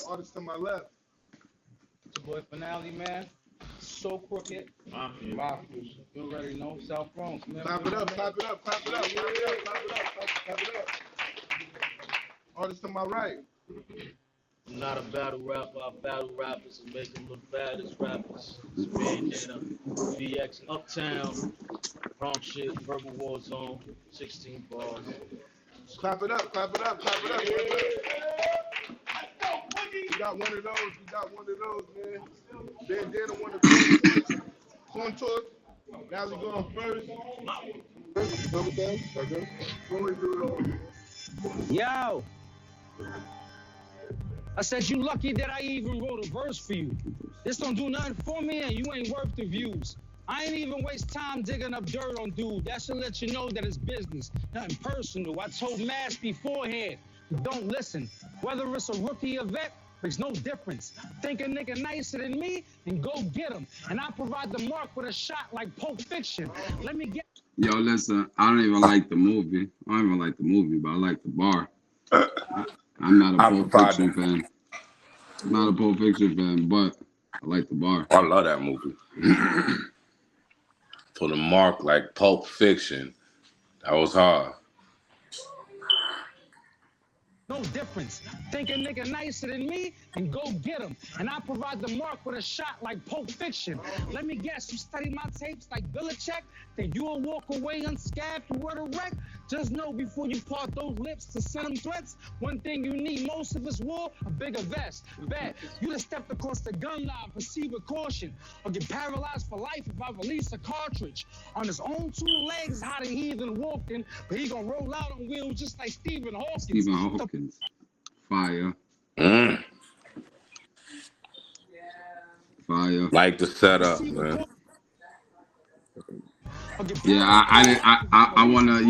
artist to my left. It's your boy Finale, man. So crooked. Mafia. You already know. South Bronx, man. Clap it up, clap it up, clap it up, clap it up, clap it up, clap it up. Artist to my right. I'm not a battle rapper. I battle rappers and make them look bad as rappers. It's Bandana, BX Uptown, Bronx shit, Verbal War Zone, 16 bars. Clap it up, clap it up, clap it up. We got one of those, man. Bandana one of those. Contour. Now we going first. Okay. When we do it Yo. I said, you lucky that I even wrote a verse for you. This don't do nothing for me and you ain't worth the views. I ain't even waste time digging up dirt on dude. That should let you know that it's business, nothing personal. I told Mass beforehand, don't listen. Whether it's a rookie or vet, makes no difference. Think a nigga nicer than me, then go get him. And I provide the mark with a shot like Pulp Fiction. Let me get... Yo, listen, I don't even like the movie. I don't even like the movie, but I like the bar. I'm not a Pulp Fiction fan. I'm not a Pulp Fiction fan, but I like the bar. I love that movie. For the mark like Pulp Fiction, that was hard. No difference. Think a nigga nicer than me, and go get him. And I provide the mark with a shot like Pulp Fiction. Let me guess, you study my tapes like Belichick, then you'll walk away unscathed word of wreck. Just know before you part those lips to send them threats, one thing you need most of this war, a bigger vest. Bet you done stepped across the gun line, proceed with caution, or get paralyzed for life if I release a cartridge. On his own two legs, how the heathen walking, but he gonna roll out on wheels just like Stephen Hawking. Stephen Hawking. Fire. Fire. Like the setup, man. Yeah, I wanna.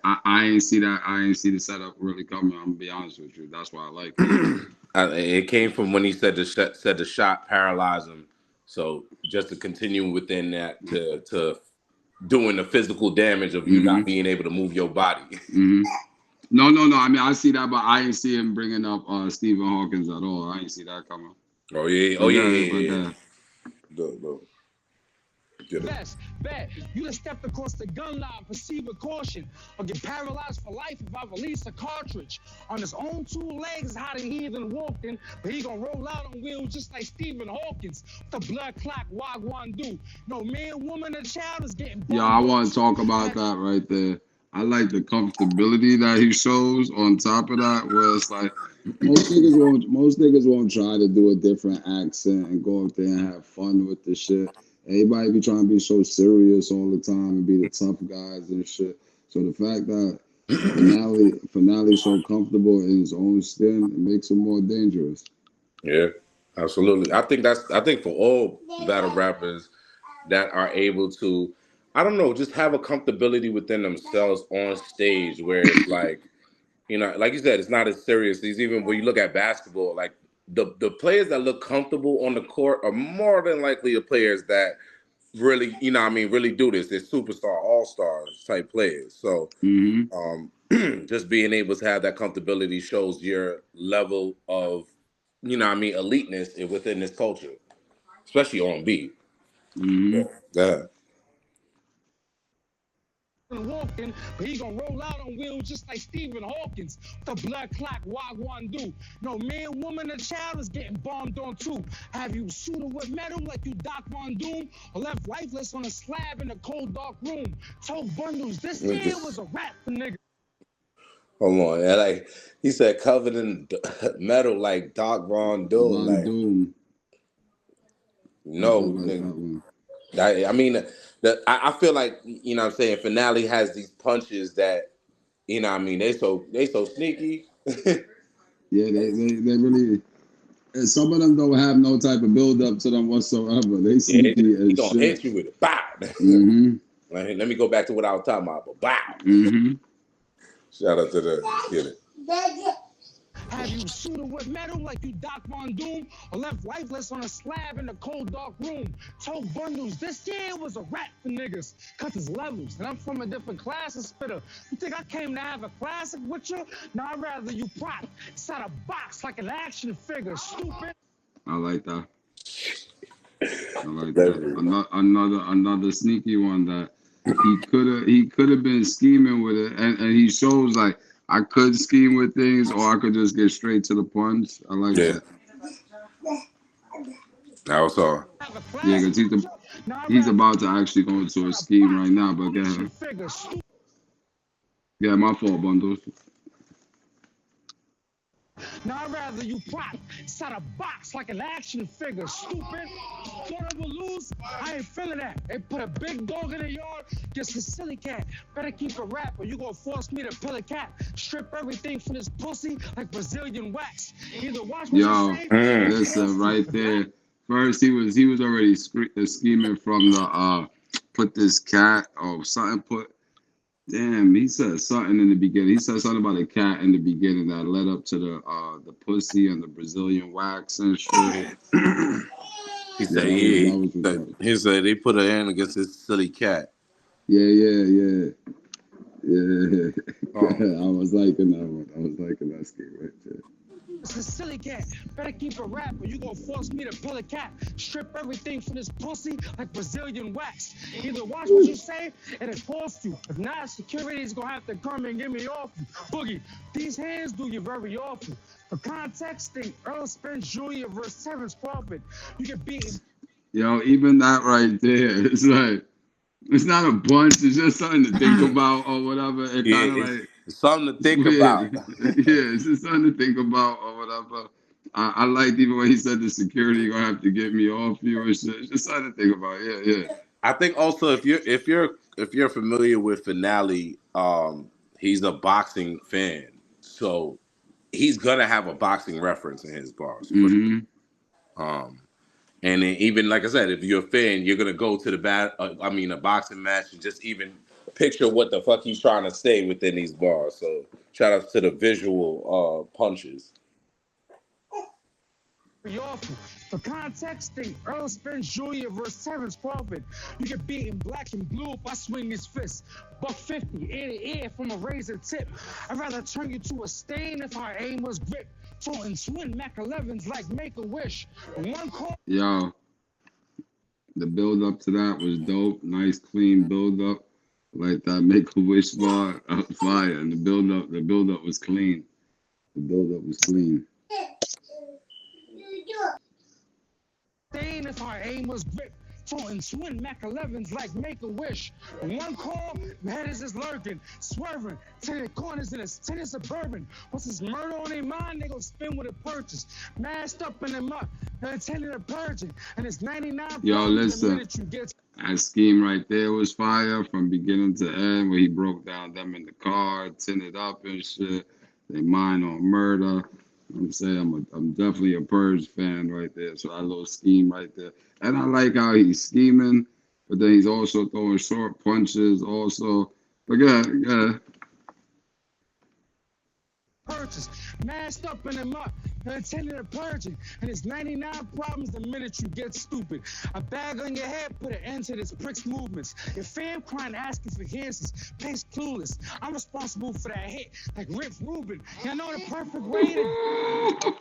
I ain't see that. I ain't see the setup really coming. I'm gonna be honest with you. That's why I like it. It came from when he said the shot paralyzed him. So just to continue within that to doing the physical damage of you not being able to move your body. No. I mean, I see that, but I ain't see him bringing up Stephen Hawkins at all. I ain't see that coming. Oh yeah. No. Best bet you done stepped across the gun line, proceed with caution, or get paralyzed for life if I release a cartridge. On his own two legs, how the heathen walking, but he gonna roll out on wheels just like Stephen Hawkins. The blood clock, wagwan do. No man, woman, or child is getting. Yeah, I want to talk about that right there. I like the comfortability that he shows. On top of that, where it's like most niggas won't try to do a different accent and go up there and have fun with the shit. Everybody be trying to be so serious all the time and be the tough guys and shit. So the fact that Finale's so comfortable in his own skin, it makes him more dangerous. Yeah, absolutely. I think for all battle rappers that are able to, I don't know, just have a comfortability within themselves on stage where it's like, you know, like you said, it's not as serious. It's even when you look at basketball, like the players that look comfortable on the court are more than likely the players that really, you know what I mean, really do this. They're superstar, all-stars type players. So just being able to have that comfortability shows your level of, you know what I mean, eliteness within this culture, especially on beat. Yeah. Walking, but he gonna roll out on wheels just like Stephen Hawkins. The blood clock, wagwan do. No man, woman, or child is getting bombed on too. Have you shooting with metal like you Doc Von Doom, or left lifeless on a slab in a cold dark room? Told bundles. This year was a rap for niggas. Hold on, yeah, like he said, covered in metal like Doc Von Doom. Like, no, nigga. I mean, I feel like, you know what I'm saying, Finale has these punches that, you know what I mean, they so sneaky. Yeah, they really, and some of them don't have no type of build up to them whatsoever. They sneaky as he gonna shit. hit you with it. Bow. Like, let me go back to what I was talking about, but bow. Shout out to the kid. Have you suited with metal like you Doc Von Doom, or left lifeless on a slab in a cold dark room? Told bundles, this year was a rap for niggas, cause it's levels, and I'm from a different class of spitter. You think I came to have a classic with you? No, I'd rather you prop inside a box like an action figure, stupid. I like that. I like that. Another sneaky one that he could have been scheming with it, and he shows like I could scheme with things, or I could just get straight to the punch. I like that. That was all. Yeah, because he's about to actually go into a scheme right now. But again, yeah, my fault, bundles. Now I'd rather you prop inside a box like an action figure, stupid. Thought I would lose? I ain't feeling that. They put a big dog in the yard, just a silly cat. Better keep it rap or you gonna force me to pill a cat. Strip everything from this pussy like Brazilian wax. Either watch what you say. Listen, right there. First, he was already scheming from the put this cat or something. Damn, he said something in the beginning. He said something about a cat in the beginning that led up to the pussy and the Brazilian wax and shit. He said he said they put a hand against this silly cat. Yeah. I was liking that one. I was liking that scheme right there. It's a silly cat. Better keep it rap or you gonna force me to pill a cat. Strip everything from this pussy like Brazilian wax. Either watch what you say and it costs you. If not, security's gonna have to come and get me off you. Boogie, these hands do you very awful. For context, think Earl Spence Jr. versus Terrence Crawford. You get beaten. Yo, even that right there, it's like, it's not a bunch, it's just something to think about or whatever. It kind of like it's something to think about. Yeah, it's just something to think about or whatever. I liked even when he said the security gonna have to get me off you or shit. It's just something to think about. Yeah. I think also if you're familiar with Finale, he's a boxing fan, so he's gonna have a boxing reference in his bars. And then even like I said, if you're a fan, you're gonna go to a boxing match and just even picture what the fuck he's trying to say within these bars. So shout out to the visual punches. For context, think Earl Spence Jr. versus Terrence Crawford. You get beaten black and blue if I swing this fist. $150 ear to ear from a razor tip. I'd rather turn you to a stain if our aim was grip. Toting twin Mac 11s like Make-A-Wish. One call. Yo, the build up to that was dope. Nice, clean build up. Like that Make-A-Wish bar, fire. And the build up was clean. The build up was clean. Stain if our aim was grip. Toting twin Mac 11s like Make-A-Wish. One call, my head is just lurking, swerving, turning corners in a tinted Suburban. What's this murder on their mind? They gon' spin with a purchase. Masked up in them up, they're intending a purging. And it's 99. Yo, listen, that scheme right there was fire from beginning to end, where he broke down them in the car, tinted up and shit. They mind on murder. I'm saying I'm definitely a Purge fan right there. So that little scheme right there. And I like how he's scheming, but then he's also throwing short punches also. But yeah. Purchase, masked up in them up, they're intending a purging. And it's 99 problems the minute you get stupid. A bag on your head put an end to this prick's movements. Your fam crying asking for answers, pace clueless. I'm responsible for that hit, like Rick Rubin. Y'all know the perfect way to...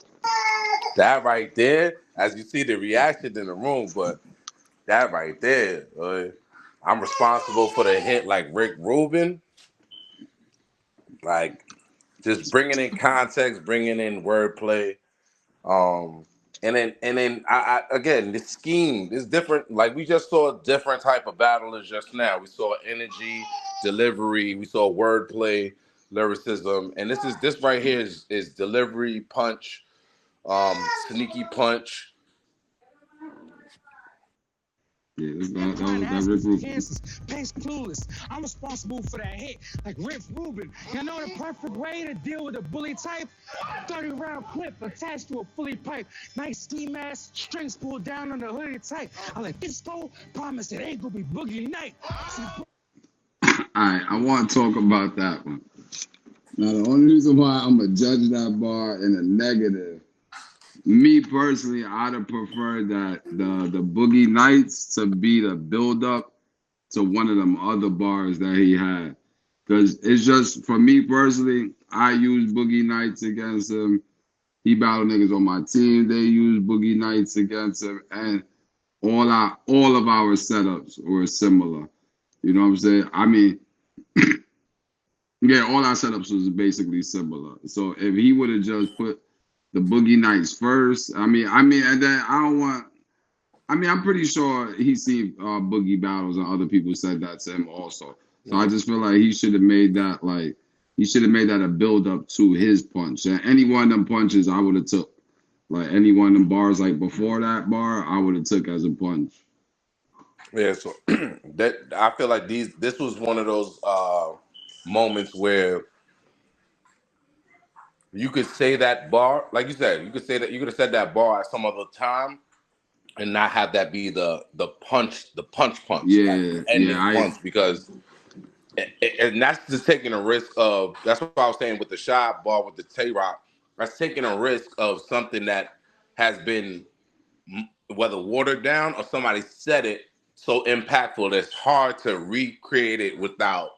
That right there, as you see the reaction in the room, but that right there, I'm responsible for the hit like Rick Rubin. Like, just bringing in context, bringing in wordplay, and then I again, the scheme is different. Like, we just saw a different type of battlers just now. We saw energy, delivery, we saw wordplay, lyricism, and this right here is delivery, punch, sneaky punch. Yeah, that Rick Rubin. Pace clueless. I'm responsible for that hit, like Rick Rubin. You know the perfect way to deal with a bully type? 30-round clip attached to a fully pipe. Nice ski mask, strings pulled down on the hoodie tight. I let this go, promise it ain't gonna be boogie night. All right, I want to talk about that one. Now, the only reason why I'm gonna judge that bar in a negative, me personally, I'd have preferred that the Boogie Nights to be the build up to one of them other bars that he had. Because it's just, for me personally, I use Boogie Nights against him. He battled niggas on my team. They used Boogie Nights against him. And all of our setups were similar. You know what I'm saying? I mean, yeah, all our setups was basically similar. So if he would have just put the Boogie Nights first, and then I don't want. I mean, I'm pretty sure he's seen Boogie battles, and other people said that to him also. So I just feel like he should have made that a build up to his punch. And any one of them punches, I would have took. Like any one of them bars, like before that bar, I would have took as a punch. Yeah, so that I feel like this was one of those moments where you could say that bar, like you said, you could have said that bar at some other time and not have that be the punch, Yeah, ending yeah, punch, because and that's just taking a risk of. That's what I was saying with the shot bar with the Tay-Rock. That's taking a risk of something that has been whether watered down or somebody said it so impactful that it's hard to recreate it without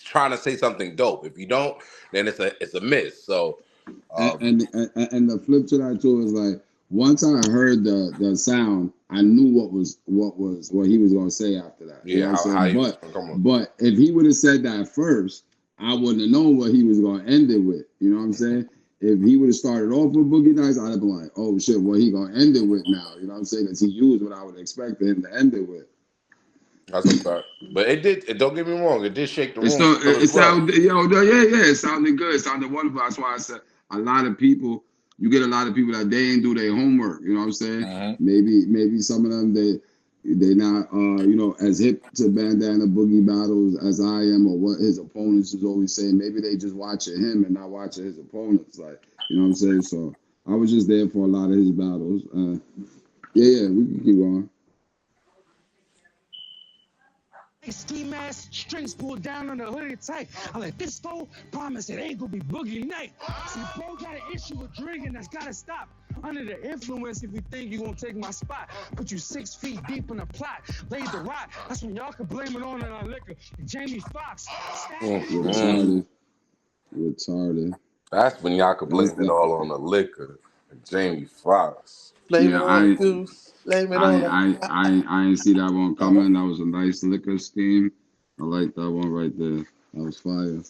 trying to say something dope. If you don't, then it's a miss. So and the flip to that too is like once I heard the sound, I knew what he was gonna say after that. You know what I'm saying? But if he would have said that first, I wouldn't have known what he was gonna end it with. You know what I'm saying? If he would have started off with Boogie Nights, I'd have been like, oh shit, what he gonna end it with now? You know what I'm saying? Because he used what I would expect him to end it with. That's a fact. But it did. Don't get me wrong. It did shake the room. It sounded, it sounded good. It sounded wonderful. That's why I said a lot of people. You get a lot of people that they ain't do their homework. You know what I'm saying? Mm-hmm. Maybe some of them they not as hip to Bandana Boogie battles as I am, or what his opponents is always saying. Maybe they just watching him and not watching his opponents. Like, you know what I'm saying? So I was just there for a lot of his battles. Yeah, we can keep going. Ski mask, strings pulled down on the hoodie tight. I like this fool, promise it ain't gonna be Boogie Night. See, bro got an issue with drinking, that's gotta stop. Under the influence, if you think you're gonna take my spot, put you 6 feet deep in the plot. Laid the rock, that's when y'all can blame it on our liquor. Jamie Foxx. Retarded. That's when y'all could blame it all on the liquor. Jamie Foxx. I ain't see that one coming. That was a nice liquor scheme. I like that one right there. That was fire.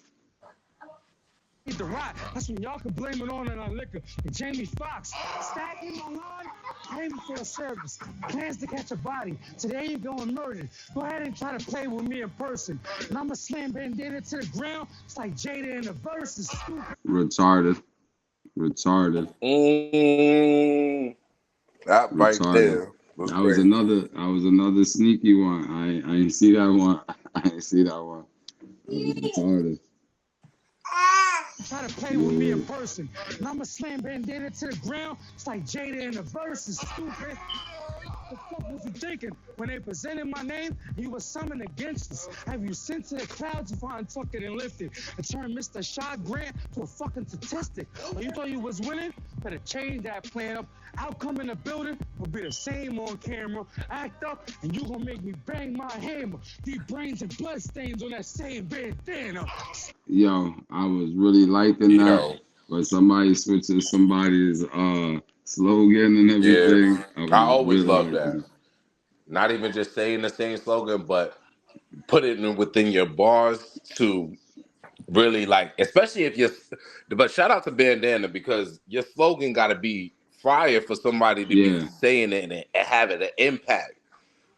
The rock, that's when y'all can blame it on our liquor. Jamie Foxx, stacking my line, paying for a service, plans to catch a body. Today you going murdered. Go ahead and try to play with me in person. And I'ma slam Bandana to the ground. It's like Jada in the verses. Retarded. That right there. That was another sneaky one. I ain't see that one. That was retarded. Try to play with me in person. And I'ma slam Bandana to the ground. It's like Jada in the verses. Stupid. What the fuck was you thinking when they presented my name? You were summoned against us. Have you sent to the clouds if I untuck it and lift it and turn Mr. Shot Grant to a fucking statistic? Or you thought you was winning? Better change that plan up. Outcome in the building will be the same on camera. Act up and you gonna make me bang my hammer. Deep brains and blood stains on that same bandana. Yo, I was really liking that. But somebody switching somebody's slogan and everything. Yeah, I always love that. Not even just saying the same slogan, but put it within your bars to really like, especially if you're. But shout out to Bandana, because your slogan got to be fire for somebody to be saying it and having an impact.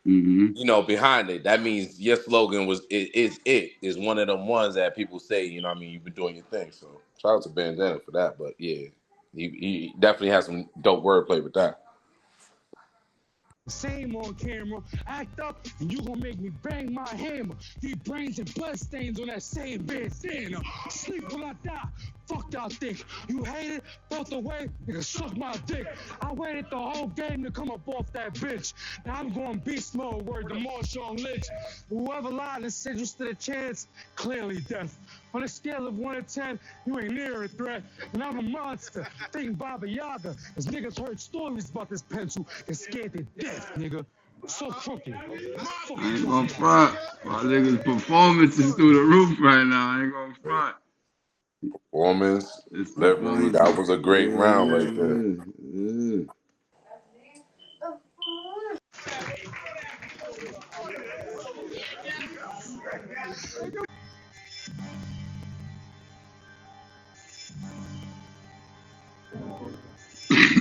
Mm-hmm. Behind it. That means your slogan is one of them ones that people say, you've been doing your thing. So shout out to Bandana for that. But yeah, he definitely has some dope wordplay with that. Same on camera. Act up and you gonna make me bang my hammer. Deep brains and blood stains on that same bandana. Sleep when I die. Fuck y'all think. You hate it? Both the way, nigga, suck my dick. I waited the whole game to come up off that bitch. Now I'm going beast mode, word to Marshawn Lynch. Whoever lied and said you stood a chance, clearly death. On a scale of 1 to 10, you ain't near a threat. And I'm a monster. Think Baba Yaga. Cause niggas heard stories about this pencil and scared to death, nigga. So crooked. I ain't gonna front. My niggas' performance is through the roof right now. I ain't gonna front. Performance, It's definitely, that was a great round right there. Yeah.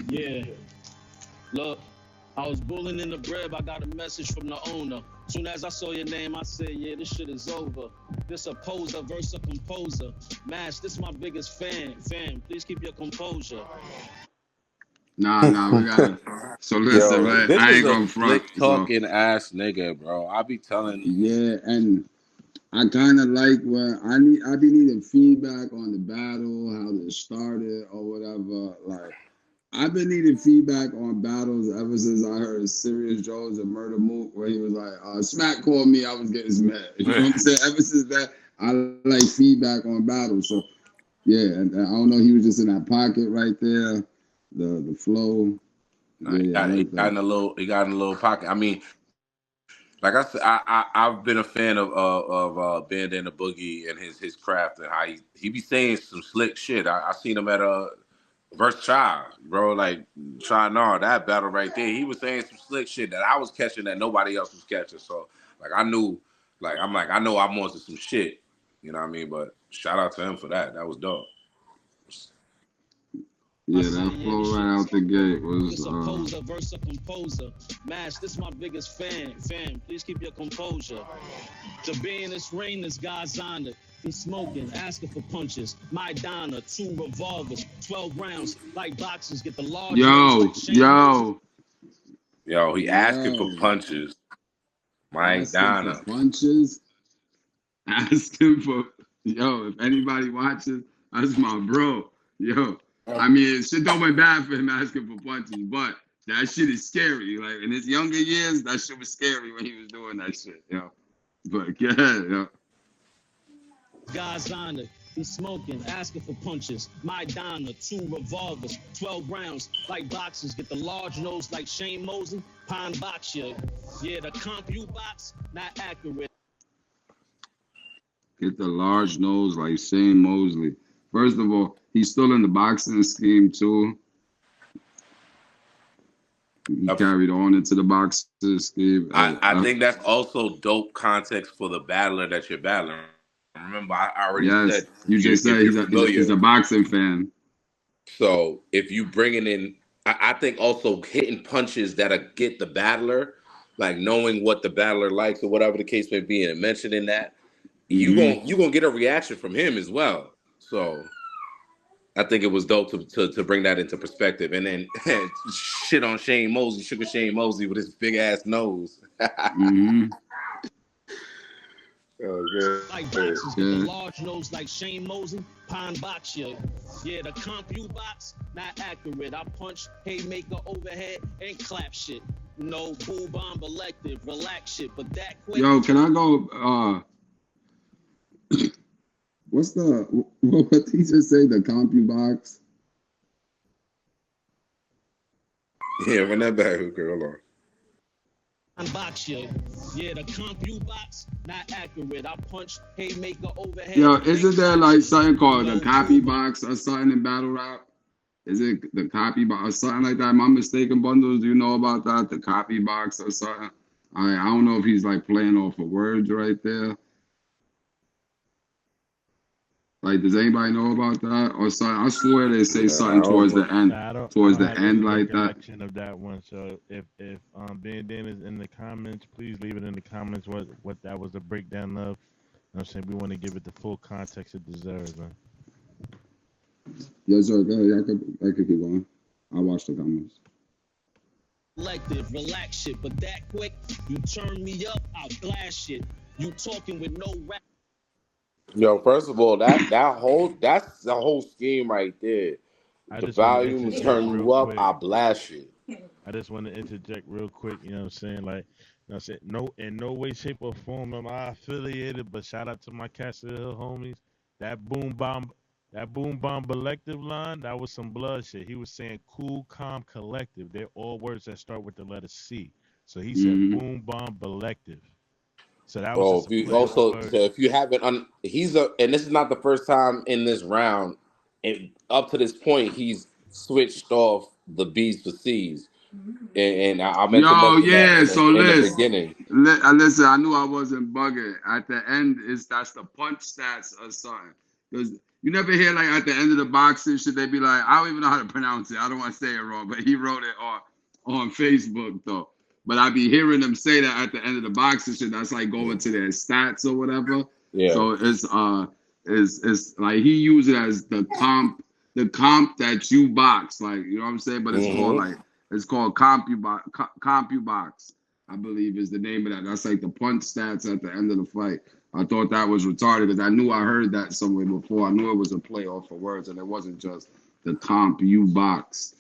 Yeah. Look, I was bullying in the crib. I got a message from the owner. Soon as I saw your name, I said, yeah, this shit is over. This a poser versus a composer. Mash, this my biggest fan. Fam, please keep your composure. Nah, we gotta. So listen, Yo, man, this I is ain't a gonna front. slick talking ass nigga, bro. I be telling. Yeah, and I kind of like where I be needing feedback on the battle, how it started or whatever. Like I've been needing feedback on battles ever since I heard Serious Joe's and Murder Mook, where he was like, Smack called me, I was getting smacked. You know what I'm saying? Ever since that, I like feedback on battles. So yeah, and I don't know, he was just in that pocket right there, the flow. Yeah, He got in a little pocket. I mean, like I said, I've been a fan of Bandana Boogie and his craft and how he be saying some slick shit. I seen him at versus Child, bro. Like Child, that battle right there. He was saying some slick shit that I was catching that nobody else was catching. So like I knew, I know I'm onto some shit. You know what I mean? But shout out to him for that. That was dope. Yeah, that flow right out the gate was. This a poser versus a composer. Mash, this my biggest fan. Fam, please keep your composure. To be in this ring, this guy's honored. He's smoking, asking for punches. My Donna, 2 revolvers, 12 rounds, like boxers. Get the large. Yo, he asking for punches. My Donna. Punches. Asking for, if anybody watches, that's my bro. Yo. I mean, shit don't went bad for him asking for punches, but that shit is scary. Like in his younger years, that shit was scary when he was doing that shit, But go ahead, God's honored. He's smoking, asking for punches. My Donna, 2 revolvers, 12 rounds, like boxers. Get the large nose like Shane Mosley. Pine box you. Yeah, the compu box, not accurate. Get the large nose like Shane Mosley. First of all, he's still in the boxing scheme too. He carried on into the boxing scheme. I think that's also dope context for the battler that you're battling. Remember, I already said you just said he's a boxing fan. So if you bringing in, I think also hitting punches that get the battler, like knowing what the battler likes or whatever the case may be, and mentioning that, you gonna get a reaction from him as well. So I think it was dope to bring that into perspective, and then shit on Shane Mosley, Sugar Shane Mosley with his big ass nose. Oh, like boxers, get the large nose like Shane Mosley, Pine box you. Yeah, the compu box, not accurate. I punch, haymaker overhead, and clap shit. No bull bomb elective, relax shit, but that quick. Yo, can I go? What did he just say? The compu box? Yeah, run that back, okay, hold on. Unbox you. Yeah, the compu box, not accurate. I punch, haymaker overhead. Yo, isn't there like something called the copy box or something in battle rap? Is it the copy box or something like that? Am I mistaken, Bundles? Do you know about that? The copy box or something? I don't know if he's like playing off of words right there. Like, does anybody know about that or something? I swear they say something towards the end, like that. Of that one. So if Bandana's in the comments, please leave it in the comments what that was a breakdown of. You know what I'm saying? We want to give it the full context it deserves, man. Yes, sir. Go ahead. I could keep going. I'll watch the comments. Collective, relax shit, but that quick, you turn me up, I'll blast shit. You talking with no rap. Yo, first of all, that's the whole scheme right there. I The just want to volume interject turn real you up, quick. I blast you. I just want to interject real quick. You know what I'm saying? Like, you know what I'm saying? No, in no way, shape, or form am I affiliated. But shout out to my Castle Hill homies. That boom bomb, that boom bomb collective line, that was some blood shit. He was saying cool, calm, collective. They're all words that start with the letter C. So he said Mm-hmm. boom bomb collective. So that was Oh, just a if you play on also so words. if you haven't he's a and this is not the first time in this round. And up to this point, he's switched off the B's for C's, and I meant to Yo, mention that yeah. So in the listen, beginning. listen. I knew I wasn't bugging. At the end, that's the punch stats or something. Because you never hear like at the end of the boxing shit, they be like, I don't even know how to pronounce it. I don't want to say it wrong, but he wrote it on Facebook though. But I be hearing them say that at the end of the boxing shit. That's like going to their stats or whatever. Yeah. So it's like he used it as the comp that you box, like you know what I'm saying. But Hmm. it's called CompuBox, I believe is the name of that. That's like the punch stats at the end of the fight. I thought that was retarded because I knew I heard that somewhere before. I knew it was a play off of words and it wasn't just the CompuBox.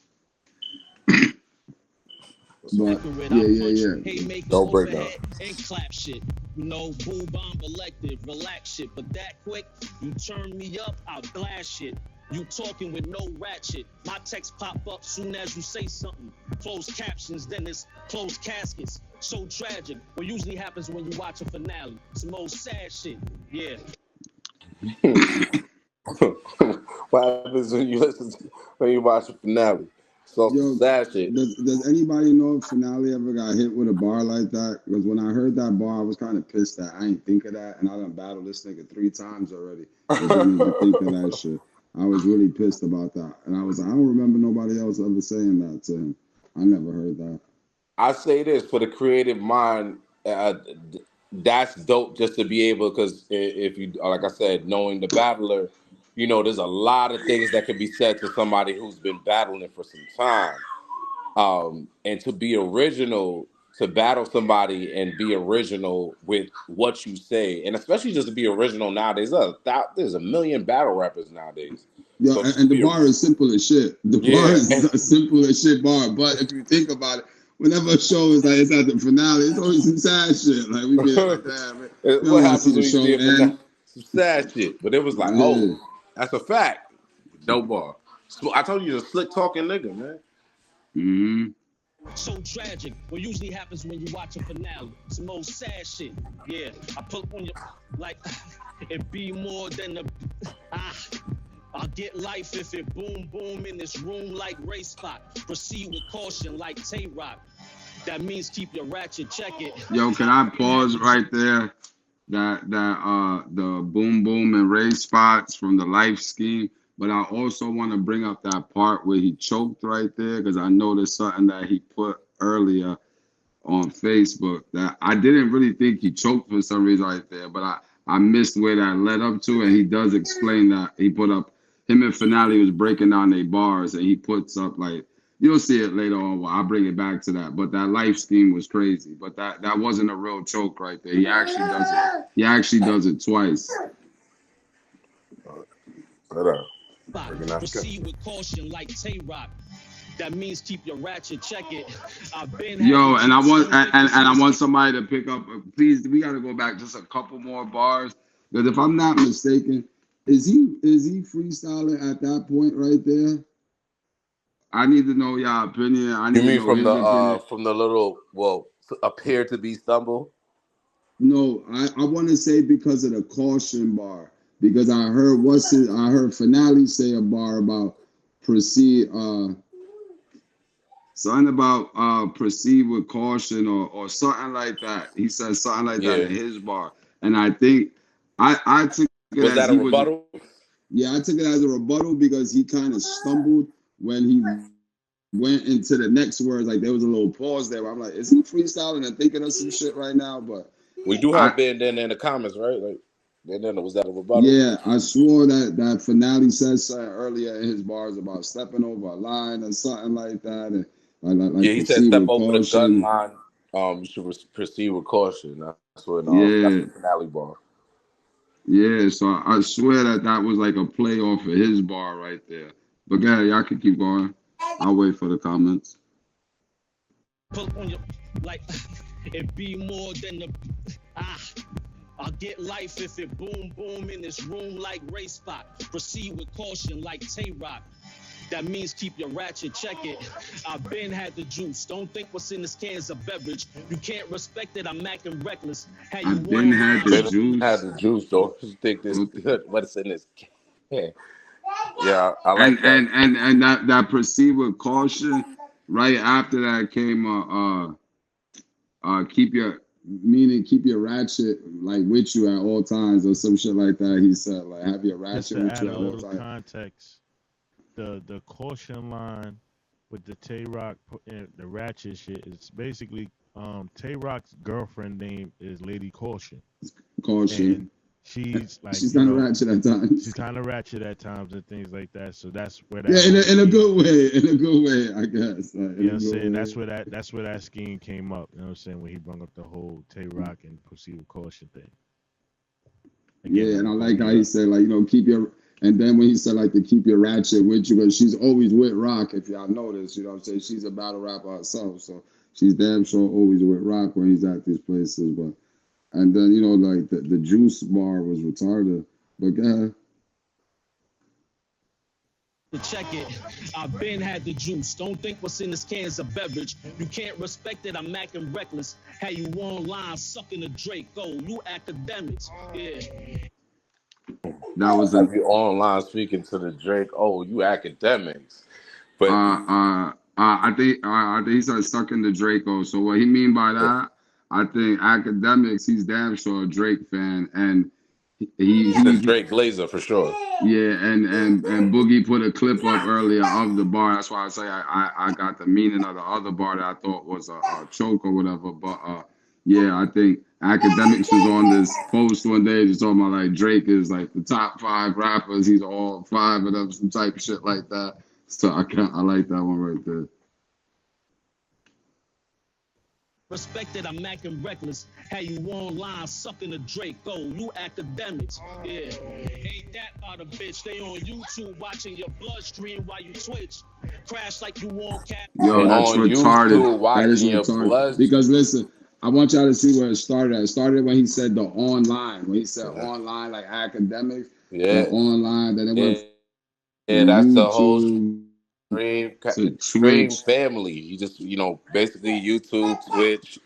But Accurate, I yeah, yeah, punch, yeah. haymaker Don't break down. overhead, and clap shit. You know, boom bomb elective, relax shit. But that quick, you turn me up, I'll blast shit. You talking with no ratchet. My text pop up soon as you say something. Closed captions, then it's closed caskets. So tragic. What usually happens when you watch a finale. Some old sad shit. Yeah. What happens when you when you watch the finale? So some Yo, sad shit. does anybody know if Finale ever got hit with a bar like that? Because when I heard that bar, I was kind of pissed that I ain't think of that, and I done battled this nigga 3 times already and didn't even think of that shit. I was really pissed about that, and I was like, I don't remember nobody else ever saying that to him. I never heard that. I say this for the creative mind. That's dope just to be able because if you like I said, knowing the battler, there's a lot of things that can be said to somebody who's been battling for some time. And to be original, to battle somebody and be original with what you say, and especially just to be original nowadays. There's a million battle rappers nowadays, Yo, so just to and the be bar is simple as shit. The bar yeah. is a simple as shit bar. But if you think about it, whenever a show is like it's at the finale, it's always some sad shit. Like we be there like, damn, man, we don't What want to see happens the when you show see it from that? end. Some sad shit, but it was like, oh, Yeah. that's a fact. Dope bar. So I told you, he's a slick talking nigga, man. Mm-hmm. So tragic. What usually happens when you watch a finale. Some old sad shit. Yeah. I put on your like it be more than a ah. I'll get life if it boom boom in this room like race spot. Proceed with caution like Tay-Rock. That means keep your ratchet, check it. Yo, can I pause right there? The boom boom and race spots from the life scheme. But I also want to bring up that part where he choked right there because I noticed something that he put earlier on Facebook that I didn't really think he choked for some reason right there, but I missed where that led up to, and he does explain that he put up him and Finale was breaking down their bars, and he puts up like you'll see it later on. Well, I'll bring it back to that, but that life scheme was crazy, but that wasn't a real choke right there. He actually does it. He actually does it twice. Proceed with caution like Tay-Rock. That means keep your ratchet, check it. I've been Yo, having and I want and I want conversations. somebody to pick up. Please, we got to go back just a couple more bars because if I'm not mistaken, is he freestyling at that point right there? I need to know your opinion. I You need to mean know his opinion. from the little appear to be stumble? No, I want to say because of the caution bar because I heard I heard Finale say a bar about proceed. Something about proceed with caution or something like that. He said something like that Yeah. in his bar. And I think I took it Was as that a he was rebuttal? yeah, I took it as a rebuttal because he kind of stumbled when he went into the next words. Like there was a little pause there. Where I'm like, is he freestyling and thinking of some shit right now? But We do I have Bandana in the comments, right? Like Bandana, was that a rebuttal? yeah, I swore that Finale said something earlier in his bars about stepping over a line or something like that, and Yeah, like he said proceed step with over the gun caution. line. You should proceed with caution. That's what Yeah, the finale bar. Yeah, so I swear that was like a play off of his bar right there. But go ahead, y'all can keep going. I'll wait for the comments. Pull on your, like, it be more than the, I'll get life if it boom boom in this room like race spot. Proceed with caution like Tay-Rock. That means keep your ratchet, check it. I've been had the juice. Don't think what's in this can's a beverage. You can't respect it, I'm acting reckless. How you I've been had the They had juice. the juice, though. Think this Okay. good. What's in this? Yeah, yeah, I And like that. and and and that proceed with caution. Right after that came keep your ratchet like with you at all times or some shit like that. He said like have your Just ratchet to with add you a at all little times. context, the caution line with the Tay Rock and the ratchet shit is basically Tay Rock's girlfriend name is Lady Caution, Caution. and she's like She's not ratchet at times. she's kind of ratchet at times and things like that. So that's where that Yeah, in a good way. In a good way, I guess. you know what I'm saying? That's where that scheme came up. You know what I'm saying? When he brought up the whole Tay Rock and proceed with caution thing. Again, Yeah, and I like how he said like keep your. And then when he said like to keep your ratchet with you, but she's always with Rock. If y'all notice, you know what I'm saying? She's a battle rapper herself, so she's damn sure always with Rock when he's at these places. But and then like the juice bar was retarded. But go ahead. check it. I've been had the juice. Don't think what's in this can's a beverage. You can't respect it, I'm acting reckless. How you online sucking a Drake. Go, you academics. Yeah. That was Have you online speaking to the Drake? Oh, you academics. But I think he said sucking the Draco. So what he mean by that? I think academics. He's damn sure a Drake fan, and the he Drake Glazer for sure. yeah, and Boogie put a clip up earlier of the bar. That's why I say I got the meaning of the other bar that I thought was a choke or whatever. But yeah, I think academics was on this post one day just talking about like Drake is like the top 5 rappers. He's all 5 of them, some type of shit like that. So I like that one right there. Respected, I'm acting reckless. How you online sucking a Drake. Go, you academics. Yeah. Ain't that out of bitch? They on YouTube watching your bloodstream while you twitch. Crash like you on cat. Yo, that's On retarded. YouTube That is watching your retarded. blood. Because listen, I want y'all to see where it started at. It started when he said the online. When he said online, like academics, Yeah. the online, then it went Yeah, from that's the whole YouTube to stream Twitch. family. You just basically YouTube, Twitch.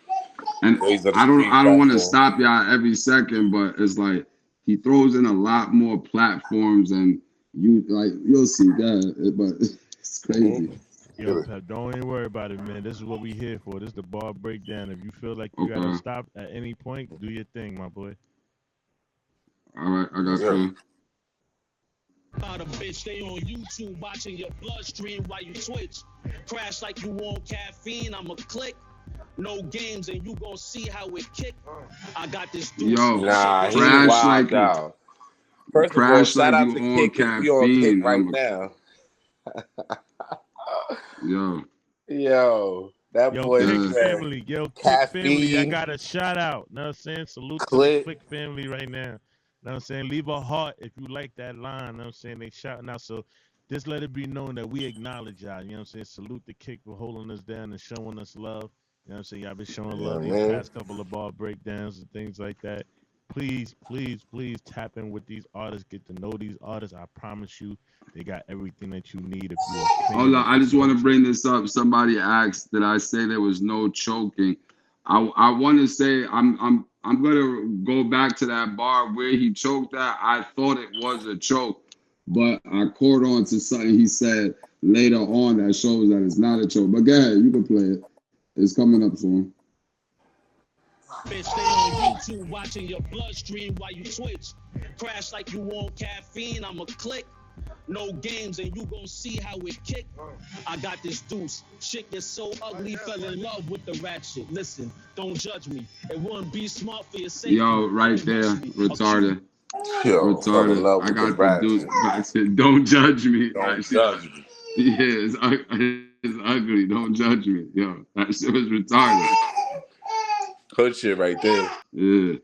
And These are the I stream don't want to platforms. stop y'all every second, but it's like he throws in a lot more platforms and you'll see that, but it's crazy. Yo, Pep, don't even worry about it, man. This is what we here for. This is the bar breakdown. If you feel like you gotta stop at any point, do your thing, my boy. All right, I got you. Out of bitch, they on YouTube watching your bloodstream while you twitch. Crash like you on caffeine, I'ma click. No games and you gon' see how it kick. I got this dude. Yo, Nah, he crash wild like out. First of all, crash shout like out you to on Kick if you on Kick caffeine. right now. Yo, that boy Click said family. Yo, Click caffeine. family. I got a shout out. Know what I'm saying? Salute to the Click family right now. Know what I'm saying? Leave a heart if you like that line. Know what I'm saying? They shouting out. So just let it be known that we acknowledge y'all. You know what I'm saying? Salute the Kick for holding us down and showing us love. You know what I'm saying? Y'all been showing love these past couple of bar breakdowns and things like that. Please, please, please tap in with these artists. Get to know these artists. I promise you, they got everything that you need if you are. Hold on, I just want to bring this up. Somebody asked, did I say there was no choking? I want to say I'm gonna go back to that bar where he choked at. I thought it was a choke, but I caught on to something he said later on that shows that it's not a choke. But go ahead, you can play it. It's coming up soon. Bitch, stay on YouTube watching your bloodstream while you twitch. Crash like you on caffeine, I'ma click. No games and you gon' see how it kick. I got this deuce. Chick is so ugly, fell in love with the ratchet. Listen, don't judge me. It wouldn't be smart for your safety. Yo, right there, retarded. Yo, retarded. I got the deuce. I said, don't judge me. Don't judge me. Yeah, it's ugly. Don't judge me. Yo, that shit was retarded. Hood shit right there. Yeah.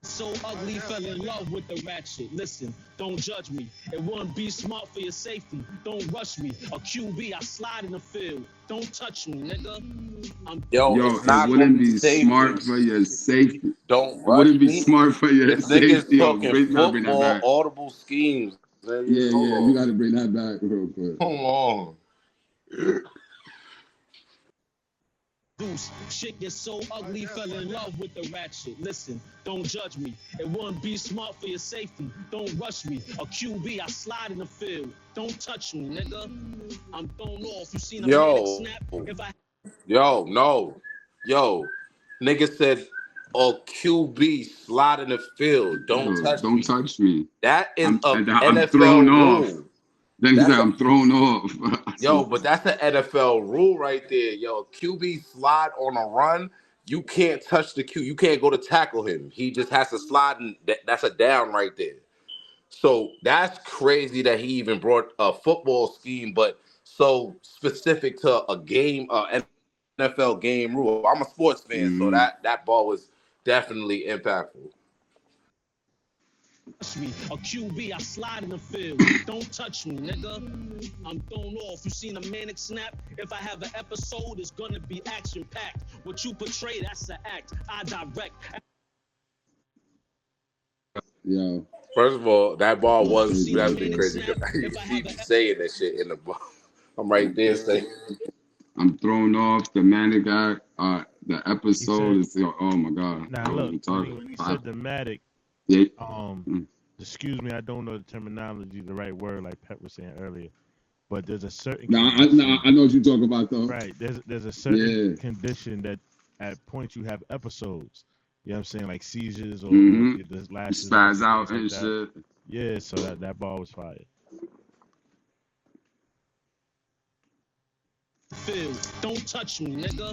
So ugly, fell in love with the ratchet. Listen, don't judge me. It wouldn't be smart for your safety. Don't rush me. A QB, I slide in the field. Don't touch me, nigga. I'm Yo, Yo, it's it not gonna wouldn't be be safe for smart you. for your safety. Don't It rush wouldn't be me. smart for your If niggas safety. Yo, talking you gotta bring that football, back. audible schemes, Yeah, nigga, yeah, you hold gotta bring that back real quick. on. Hold on. deuce. Shit gets so ugly, fell in love with the ratchet. Listen, don't judge me. It wouldn't be smart for your safety. Don't rush me. A QB, I slide in the field. Don't touch me, nigga. I'm thrown off. You seen a manic Yo, snap? If I yo, no. Yo, nigga said, oh, QB slide in the field. Don't Yo, touch don't me. touch me. That is a I'm thrown NFL off. rule. Then he said That's a I'm thrown off. Yo, but that's an NFL rule right there. Yo, QB slide on a run. You can't touch the Q. You can't go to tackle him. He just has to slide, and that's a down right there. So that's crazy that he even brought a football scheme, but so specific to a game, NFL game rule. I'm a sports fan, so Mhm. that ball was definitely impactful. touch me, a QB, I slide in the field. Don't touch me, nigga. I'm thrown off. You seen a manic snap? If I have an episode, it's gonna be action packed. What you portray, that's the act. I direct. Yo, First of all, that ball Off. You was seen a definitely manic crazy snap? because you If I see have me an saying that shit in the ball. I'm right there saying, I'm thrown off. The manic act. The He episode said, is. Oh my god, now that was look, retarded. when he said dramatic, Yeah. um, Mm. excuse me, I don't know the terminology, the right word, like Pep was saying earlier, but there's a certain Nah, condition, I know what you're talking about though. right? There's a certain Yeah. condition that at points you have episodes. You know what I'm saying, like seizures or Mm-hmm. the You lashes off spaz and out things like and that. shit. Yeah, so that ball was fired. field. Don't touch me, nigga.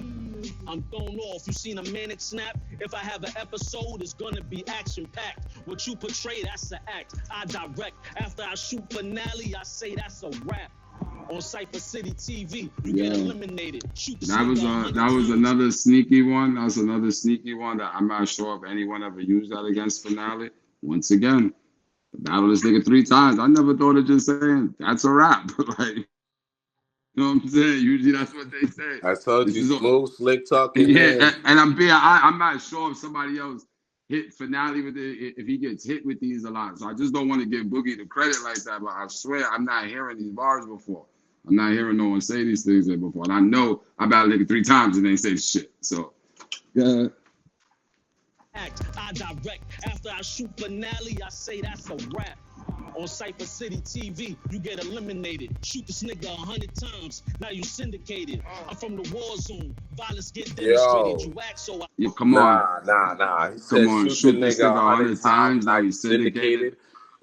I'm thrown off. You seen a manic snap? If I have an episode, it's gonna be action packed. What you portray, that's the act. I direct. After I shoot finale, I say that's a rap. On Cypher City TV, you get Yeah. eliminated. Shoot the That was nigga 100 that was times. another sneaky one. That was another sneaky one that I'm not sure if anyone ever used that against Finale. Once again, battle this nigga 3 times. I never thought of just saying that's a wrap. Like, you know what I'm saying? Usually that's what they say. I told This you, is a, smooth, slick talking yeah, man. and I'm not sure if somebody else hit Finale with it, if he gets hit with these a lot. So I just don't want to give Boogie the credit like that. But I swear I'm not hearing these bars before. I'm not hearing no one say these things before. And I know I battled nigga 3 times and they say shit. So yeah. Act. I direct. After I shoot finale, I say that's a rap. On Cypher City TV, you get eliminated. Shoot this nigga 100 times. Now you syndicated. I'm from the war zone. Violence get demonstrated. Yo, You act so I Yeah, come on. nah. He Come said on. shoot the Shoot this nigga nigga a a hundred hundred times. times. Now Now you you syndicated. syndicated.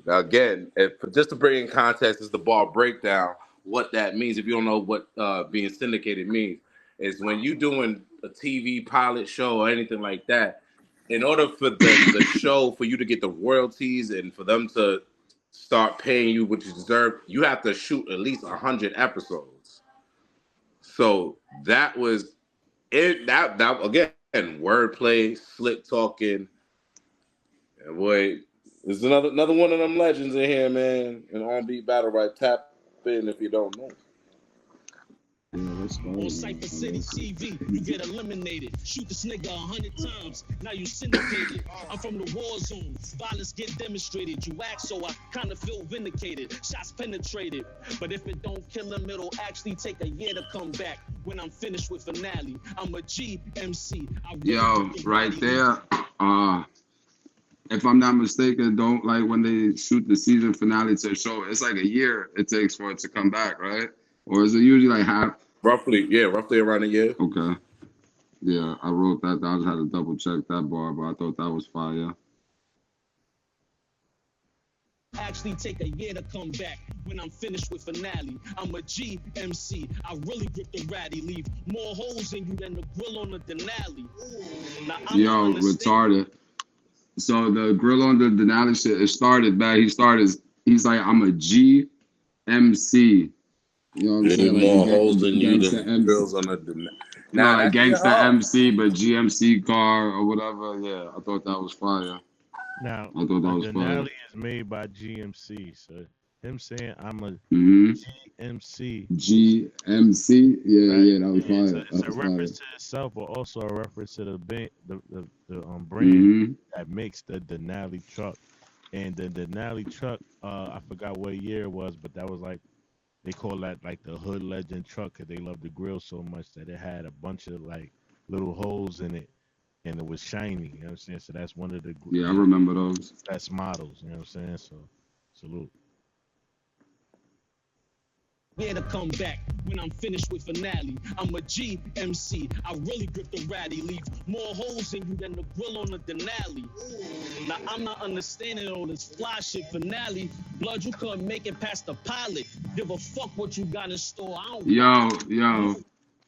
Now again, just to bring in context, is the ball breakdown. What that means, if you don't know what being syndicated means, is when you doing a TV pilot show or anything like that. In order for the show for you to get the royalties and for them to start paying you what you deserve, you have to shoot at least 100 episodes. So that was it. That again, wordplay, slick talking. And boy, there's another one of them legends in here, man. And on beat battle right, tap in if you don't know. Yeah, that's on fine. Cypher City TV, you get eliminated. Shoot this nigga 100 times. Now you syndicated. I'm from the war zone. Violence get demonstrated. You act so I kind of feel vindicated. Shots penetrated. But if it don't kill him, it'll actually take a year to come back. When I'm finished with finale, I'm a GMC. Yo, right there. If I'm not mistaken, don't like when they shoot the season finale to show. It's like a year it takes for it to come back, right? Or is it usually like half? Roughly around a year. Okay. Yeah, I wrote that down. I just had to double check that bar, but I thought that was fire. Actually take a year to come back. When I'm finished with finale, I'm a GMC. I really grip the ratty, leave more holes in you than the grill on the Denali. Now, Yo, retarded. So the grill on the Denali shit, it started back. He's like, I'm a GMC. You know what I'm saying? Like, more holes than you gangsta than girls on the. Nah, Nah, like that's gangsta MC, but GMC car or whatever. Yeah, I thought that was fire. Now, I thought that a was fire. Denali is made by GMC, so him saying I'm a Mm-hmm. GMC, GMC. Yeah, right? yeah, that was Yeah, fire. it's That a was fire. reference to itself, but also a reference to the brand Mm-hmm. that makes the Denali truck. And the Denali truck, I forgot what year it was, but that was like they call that like the hood legend truck because they love the grill so much that it had a bunch of like little holes in it and it was shiny. You know what I'm saying? So that's one of the Yeah, I remember those. best models. You know what I'm saying? So salute. Yeah, to come back when I'm finished with finale. I'm a GMC. I really grip the ratty, leave more holes in you than the grill on the Denali. Now I'm not understanding all this fly shit finale. Blood, you couldn't make it past the pilot. Give a fuck what you got in store. I don't Yo,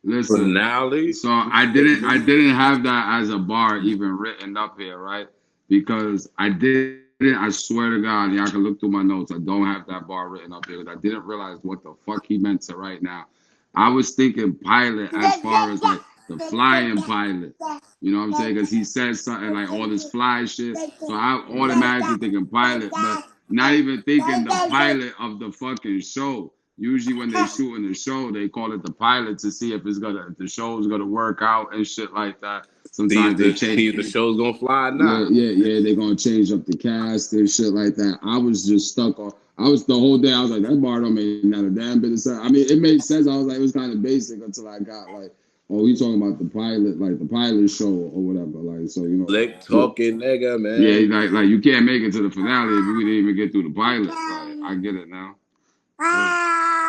listen. Finale. So I didn't have that as a bar even written up here, right? Because I didn't. I swear to God, y'all can look through my notes. I don't have that bar written up here because I didn't realize what the fuck he meant to right now. I was thinking pilot as far as like the flying pilot. You know what I'm saying? Because he said something like all this fly shit. So I automatically thinking pilot, but not even thinking the pilot of the fucking show. Usually when they shooting the show, they call it the pilot to see if if the show's gonna work out and shit like that. Sometimes they change. See if the show's gonna fly or Yeah, not. yeah. They're gonna change up the cast and shit like that. I was just stuck on. I was the whole day. I was like, that bar don't make not a damn bit of sense. I mean, it made sense. I was like, it was kind of basic until I got like, oh, he's talking about the pilot, like the pilot show or whatever. Like, so you know, Slick talking nigga, yeah, man. like you can't make it to the finale if you didn't even get through the pilot. Like, I get it now.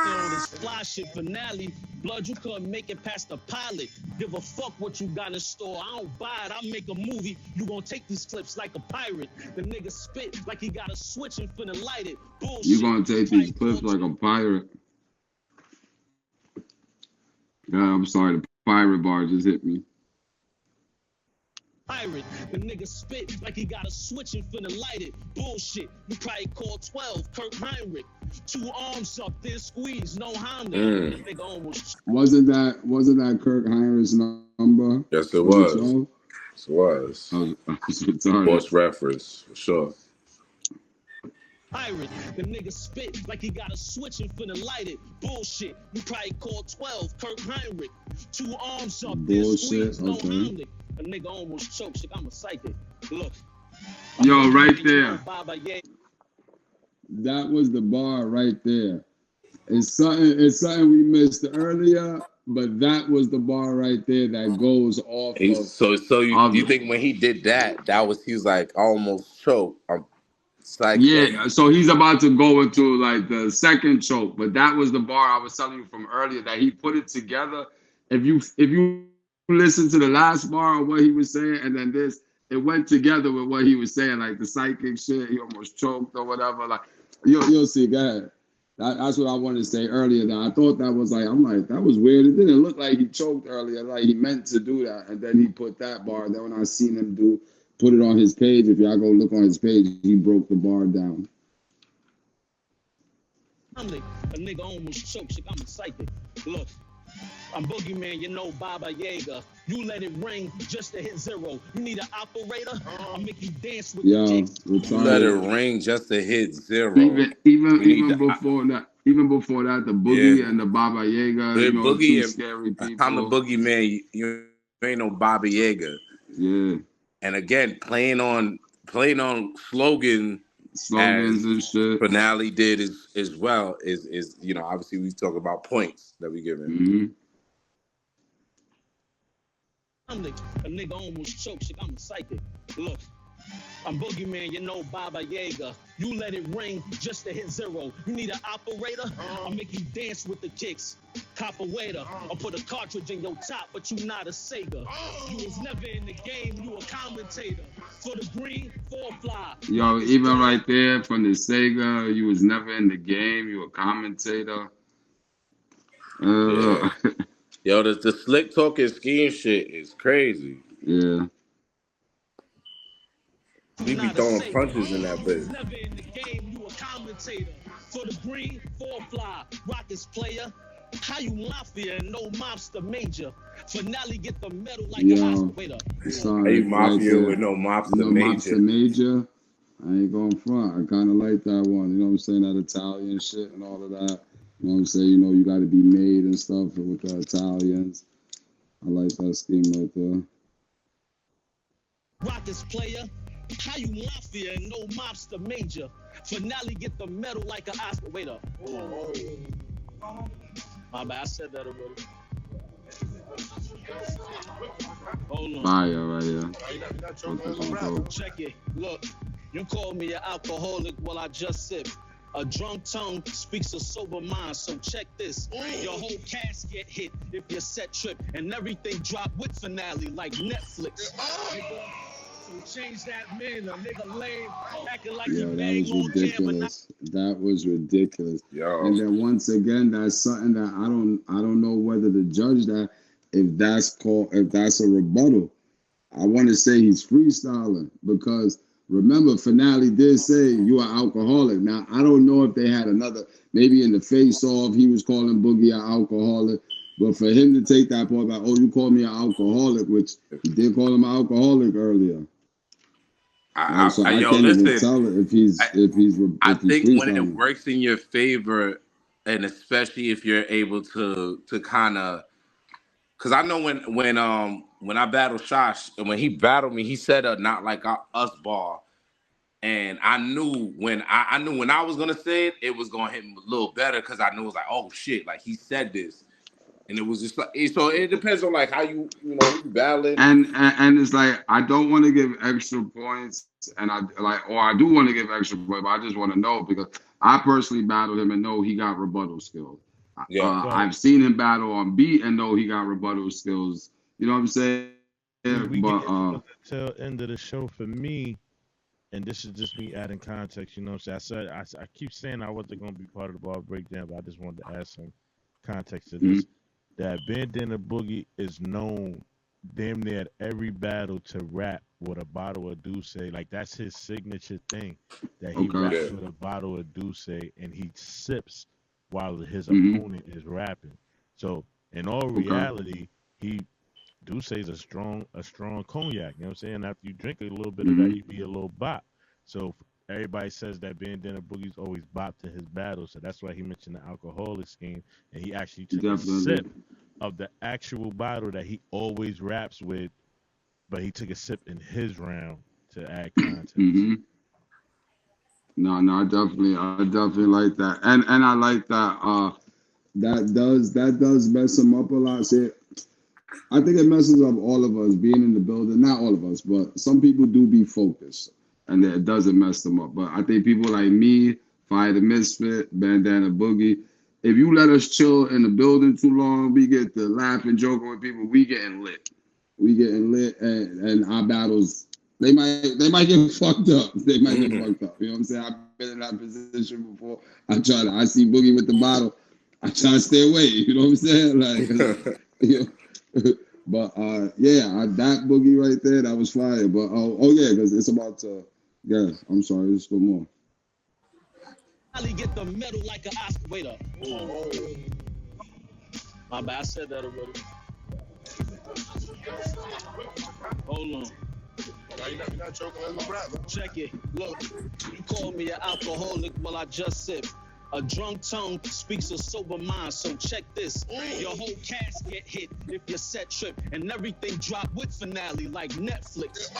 all this fly shit finale. Blood, you couldn't make it past the pilot. Give a fuck what you got in store. I don't buy it. I make a movie. You gonna take these clips like a pirate. The nigga spit like he got a switch and finna light it. Bullshit. You gonna take these clips like a pirate. Yeah, I'm sorry, the pirate bar just hit me. Pirate. The nigga spit like he got a switch and finna light it. Bullshit. You probably call 12 Kirk Heinrich. 2 arms up, then squeeze, no Honda. The nigga almost. Wasn't that Kirk Heinrich's number? Yes, it was. Yes, it was. I was retarded. Sports reference for sure. Pirate. The nigga spit like he got a switch and finna light it. Bullshit. You probably call 12 Kirk Heinrich. 2 arms up, then squeeze, no Honda. A nigga almost choked. Shit, I'm a psychic. Look. Yo, right there. That was the bar right there. It's something we missed earlier, but that was the bar right there that goes off of. So you think when he did that he was like almost choked. Yeah, so he's about to go into like the second choke, but that was the bar I was telling you from earlier that he put it together. If you listen to the last bar of what he was saying, and then this, it went together with what he was saying, like the psychic shit. He almost choked or whatever. Like you'll see. Go ahead. That's what I wanted to say earlier. That I thought that was like, I'm like, that was weird. It didn't look like he choked earlier, like he meant to do that, and then he put that bar. Then when I seen him put it on his page, if y'all go look on his page, he broke the bar down. A nigga almost choked. Shit, I'm a psychic. Look. I'm Boogeyman, you know Baba Yaga. You let it ring just to hit 0. You need an operator? I'll make you dance with the kicks. You let it ring just to hit 0. Even before that, the Boogie and the Baba Yaga, you know, Boogie two scary people. I'm the Boogeyman. You ain't no Baba Yaga. Yeah. And again, playing on slogans and shit. Finale did as well is you know, obviously we talk about points that we give him. Mm-hmm. A nigga almost choked. Shit, I'm a psychic. Look. I'm Boogeyman, you know Baba Yaga. You let it ring just to hit 0. You need an operator? I'll make you dance with the kicks. Cop a waiter. I'll put a cartridge in your top, but you not a Sega. You was never in the game, you a commentator. For the green, 4 fly. Yo, even right there from the Sega, you was never in the game, you a commentator. Yeah. Yo, the slick talking scheme shit is crazy. Yeah. We be throwing punches in that bitch. Never in the game, you a commentator. For the green, 4 fly. Rockets player. How you mafia and no mobster major? Finale get the medal like a hospital. Hey, mafia with no mobster major. I ain't going front. I kind of like that one. You know what I'm saying? That Italian shit and all of that. You know what I'm saying? You know, you got to be made and stuff with the Italians. I like that scheme right there. Rockets player, how you mafia and no mobster major? Finale get the medal like an Oscar. Wait up. My bad, I said that already. Hold on. Fire right here. You're not choking Focus on on the rapper. dope. Check it. Look, you call me an alcoholic while I just sip. A drunk tongue speaks a sober mind, so check this. Your whole cast get hit if your set trip, and everything drop with finale like Netflix. So change that man, a nigga lame, acting like Yo, he that bang was on camera. ridiculous. That was ridiculous. Yo. And then once again, that's something that I don't know whether to judge that if that's a rebuttal. I want to say he's freestyling because remember, Finale did say you are alcoholic. Now I don't know if they had another, maybe in the face off he was calling Boogie an alcoholic, but for him to take that part like, oh, you call me an alcoholic, which he did call him an alcoholic earlier. So I Yo, can't even listen. tell if he's I think when it freestyling. works in your favor, and especially if you're able to kind of, because I know when I battled Shosh and when he battled me, he said not like us bar, and I knew I knew when I was gonna say it, it was gonna hit him a little better because I knew it was like, oh shit, like he said this. And it was just like, so it depends on like how you know who you battling. And it's like I don't want to give extra points, and I do want to give extra points, but I just want to know because I personally battled him and know he got rebuttal skills. Yeah. I've seen him battle on beat and know he got rebuttal skills. You know what I'm saying? We But get to the tail end of the show for me, and this is just me adding context. You know what I'm saying? I keep saying I wasn't going to be part of the ball breakdown, but I just wanted to add some context to this. That Bandana Boogie is known damn near at every battle to rap with a bottle of Douce. Like that's his signature thing. That he Okay. raps Yeah. with a bottle of Douce and he sips while his Mhm. opponent is rapping. So in all reality, Douce is a strong cognac. You know what I'm saying? After you drink a little bit of that, you be a little bop. So everybody says that Bandana Boogie's always bop to his battle. So that's why he mentioned the alcoholic scheme. And he actually took a sip of the actual bottle that he always raps with, but he took a sip in his round to add context. No, I definitely like that, and I like that. That does mess him up a lot. See, I think it messes up all of us being in the building. Not all of us, but some people do be focused, and it doesn't mess them up. But I think people like me, Fire the Misfit, Bandana Boogie, if you let us chill in the building too long, we get to laughing, joking with people. We getting lit. We getting lit, and our battles they might get fucked up. They might get fucked up. You know what I'm saying? I've been in that position before. I see Boogie with the bottle. I try to stay away. You know what I'm saying? Like, you know, but yeah, that Boogie right there, that was fire. But oh yeah, because it's about to. Yeah, I'm sorry. There's still more. Finally get the medal like an Oscar. Wait up. My bad, I said that already. Hold on. You're not choking on the rapper. Check it. Look, you call me an alcoholic while I just sip. A drunk tongue speaks a sober mind, so check this. Your whole cast get hit if your set trip, and everything drop with finale like Netflix.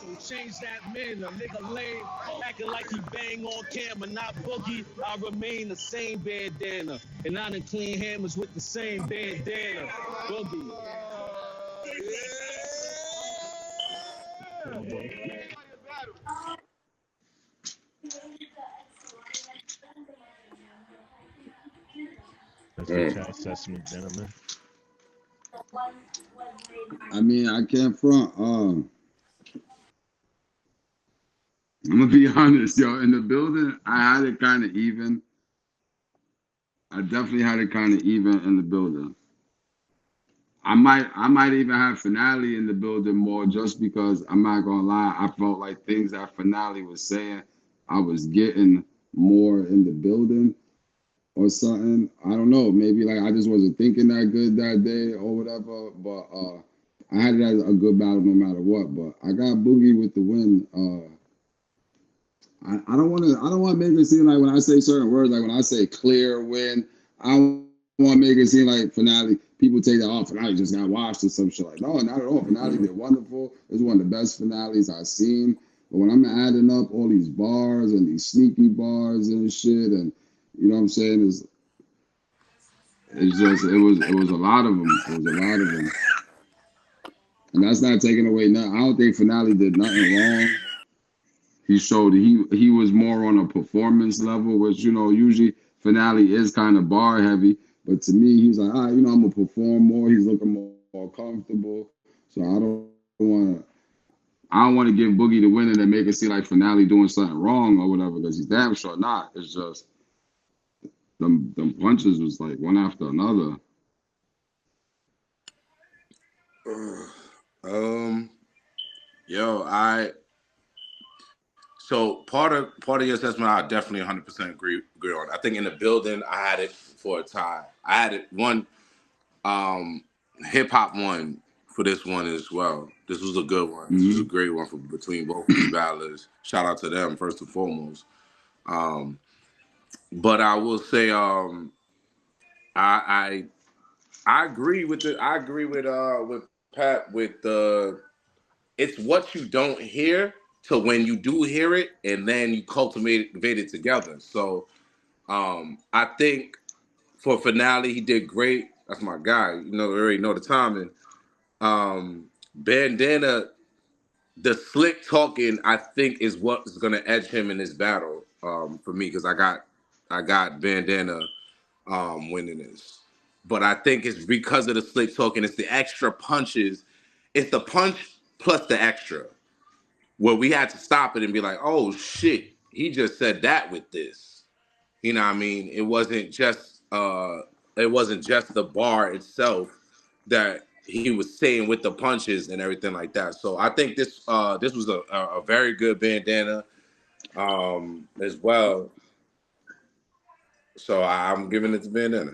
So change that man, a nigga lame, acting like he bang on camera, not Boogie. I remain the same bandana, and I done clean hammers with the same bandana. Boogie. That's your assessment, gentlemen. I mean, I can't front. I'm gonna be honest, yo. In the building, I had it kind of even. I definitely had it kind of even in the building. I might even have Finale in the building more just because I'm not gonna lie. I felt like things that Finale was saying, I was getting more in the building or something. I don't know. Maybe like I just wasn't thinking that good that day or whatever. But I had it as a good battle no matter what. But I got Boogie with the win. I don't want to make it seem like when I say certain words, like when I say clear win, I don't want to make it seem like finale. People take that off. Finale just got washed or some shit. Like no, not at all. Finale did wonderful. It was one of the best finales I've seen. But when I'm adding up all these bars and these sneaky bars and shit, and you know what I'm saying, it's just it was a lot of them. It was a lot of them, and that's not taking away nothing. I don't think finale did nothing wrong. He showed he was more on a performance level, which you know usually finale is kind of bar heavy. But to me, he's like, you know, I'm gonna perform more. He's looking more comfortable. So I don't want to give Boogie the win and make it seem like finale doing something wrong or whatever, because he's damn sure not. It's just them punches was like one after another. Yo, so part of your assessment, I definitely 100% agree on. I think in the building, I had it for a tie. I had it one, hip hop one for this one as well. This was a good one. This was a great one for between both of these battlers. Shout out to them first and foremost. But I will say, I agree with it. I agree with Pat with the. It's what you don't hear to when you do hear it, and then you cultivate it together. So I think for finale, he did great. That's my guy. You know, already know the timing. Bandana, the slick talking, I think is what is going to edge him in this battle for me, because I got Bandana winning this. But I think it's because of the slick talking. It's the extra punches. It's the punch plus the extra, where we had to stop it and be like, oh shit, he just said that with this. You know what I mean? It wasn't just the bar itself that he was saying with the punches and everything like that. So I think this was a very good bandana as well. So I'm giving it to bandana.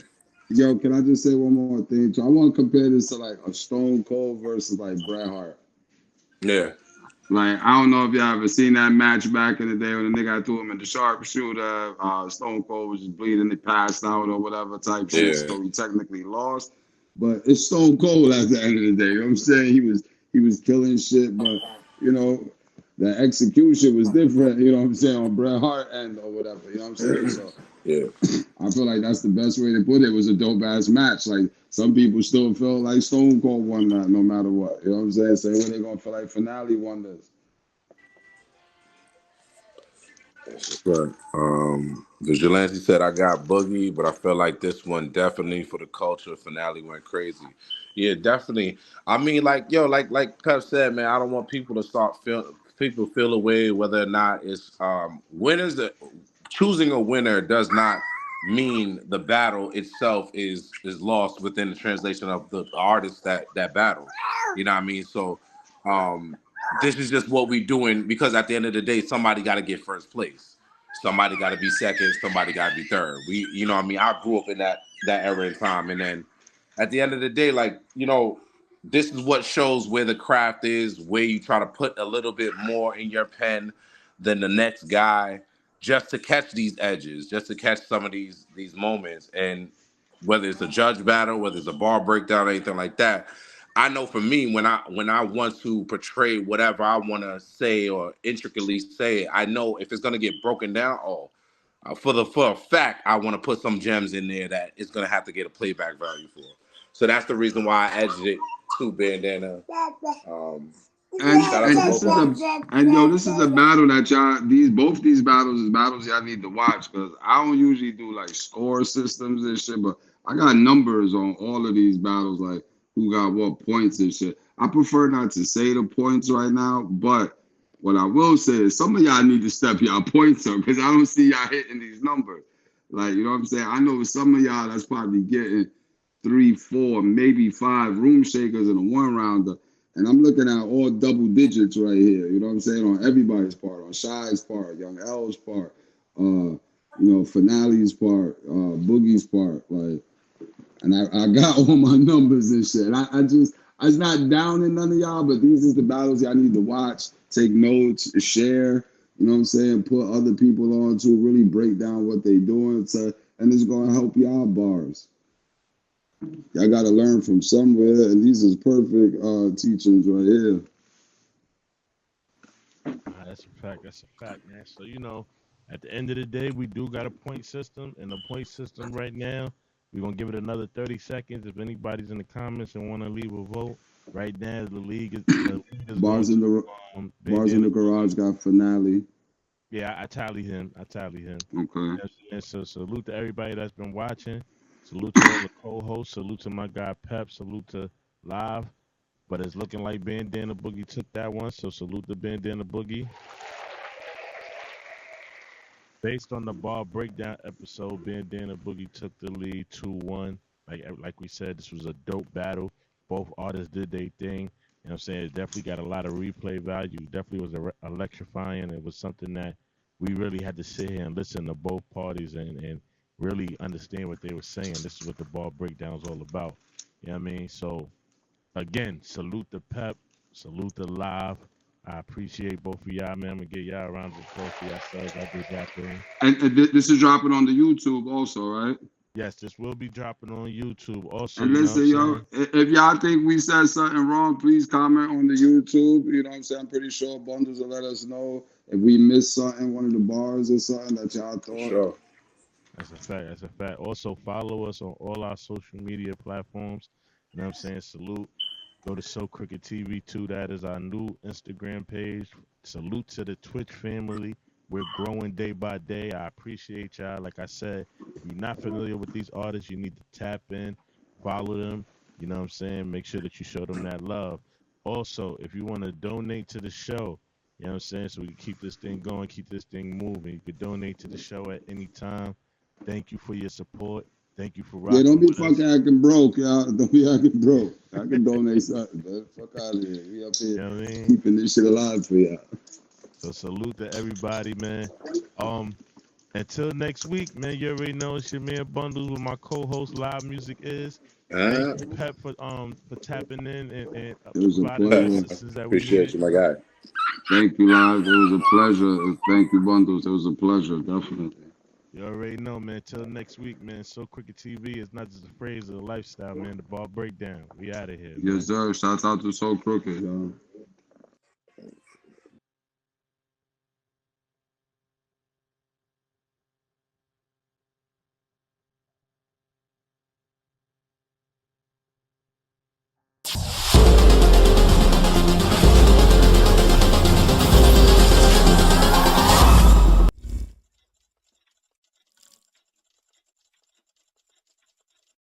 Yo, can I just say one more thing? So I want to compare this to like a Stone Cold versus like Bret Hart. Yeah. Like, I don't know if y'all ever seen that match back in the day when the nigga threw him in the sharpshooter. Stone Cold was just bleeding, he passed out or whatever type shit. So he technically lost. But it's Stone Cold at the end of the day. You know what I'm saying? He was killing shit, but you know, the execution was different, you know what I'm saying, on Bret Hart end or whatever. You know what I'm saying? So yeah. I feel like that's the best way to put it. It was a dope ass match. Like some people still feel like Stone Cold won that no matter what. You know what I'm saying? Same way they're gonna feel like finale won this. Right. Vigilante said I got Boogie, but I feel like this one definitely for the culture finale went crazy. Yeah, definitely. I mean, like Pep said, man, I don't want people to feel away whether or not it's winners. Choosing a winner does not mean the battle itself is lost within the translation of the artist that battle. You know what I mean? So this is just what we're doing, because at the end of the day, somebody got to get first place. Somebody got to be second. Somebody got to be third. You know what I mean? I grew up in that era in time. And then at the end of the day, like, you know, this is what shows where the craft is, where you try to put a little bit more in your pen than the next guy, just to catch these edges, just to catch some of these moments. And whether it's a judge battle, whether it's a bar breakdown, anything like that, I know for me, when I want to portray whatever I want to say or intricately say, I know if it's gonna get broken down, for a fact, I want to put some gems in there that it's gonna have to get a playback value for. So that's the reason why I edged it to bandana. This is a battle that both these battles is battles y'all need to watch, because I don't usually do like score systems and shit, but I got numbers on all of these battles, like who got what points and shit. I prefer not to say the points right now, but what I will say is some of y'all need to step y'all points up, because I don't see y'all hitting these numbers. Like, you know what I'm saying? I know some of y'all that's probably getting 3, 4, maybe 5 room shakers in a one rounder. And I'm looking at all double digits right here. You know what I'm saying? On everybody's part, on Shy's part, Young L's part, you know, Finale's part, Boogie's part. Like, and I got all my numbers and shit. And I was not downing none of y'all, but these is the battles y'all need to watch, take notes, share. You know what I'm saying? Put other people on to really break down what they doing and it's gonna help y'all bars. Y'all gotta learn from somewhere, and these is perfect teachings right here. That's a fact. That's a fact, man. So at the end of the day, we do got a point system, and the point system right now, we're gonna give it another 30 seconds. If anybody's in the comments and want to leave a vote, right now the league is going Bars in to the bars in Bandana. the garage got finale. Yeah, I tally him. I tally him. Okay. And so salute to everybody that's been watching. Salute to all the co-hosts. Salute to my guy Pep. Salute to Live. But it's looking like Bandana Boogie took that one. So salute to Bandana Boogie. Based on the ball breakdown episode, Bandana Boogie took the lead 2-1. Like we said, this was a dope battle. Both artists did their thing. You know what I'm saying? It definitely got a lot of replay value. Definitely was electrifying. It was something that we really had to sit here and listen to both parties and really understand what they were saying. This is what the ball breakdown is all about. You know what I mean? So, again, salute the Pep. Salute the Live. I appreciate both of y'all, man. I'm going to get y'all a round of applause for yourselves. I did that thing. And this is dropping on the YouTube also, right? Yes, this will be dropping on YouTube. Also, And listen, yo, if y'all think we said something wrong, please comment on the YouTube. You know what I'm saying? I'm pretty sure Bundles will let us know if we missed something, one of the bars or something that y'all thought. Sure. That's a fact. That's a fact. Also, follow us on all our social media platforms. You know what I'm saying? Salute. Go to So Cricket TV too. That is our new Instagram page. Salute to the Twitch family. We're growing day by day. I appreciate y'all. Like I said, if you're not familiar with these artists, you need to tap in, follow them. You know what I'm saying? Make sure that you show them that love. Also, if you want to donate to the show, you know what I'm saying? So we can keep this thing going, keep this thing moving. You could donate to the show at any time. Thank you for your support. Thank you for rocking. Yeah, don't be with us. fucking acting broke, y'all. Don't be acting broke. I can donate something, man. Fuck out of here. We up here You know what I mean? keeping this shit alive for y'all. So salute to everybody, man. Until next week, man. You already know it's your man Bundles with my co-host Live Music is. Thank you, Pep, for tapping in and It was a providing the pleasure. assistance that we Appreciate needed. you, my guy. Thank you, Live. It was a pleasure. Thank you, Bundles. It was a pleasure, definitely. You already know, man. Till next week, man. So Cricket TV is not just a phrase of a lifestyle, man. The ball breakdown. We out of here, man. Yes, sir. Shout out to Soul Crooked, y'all.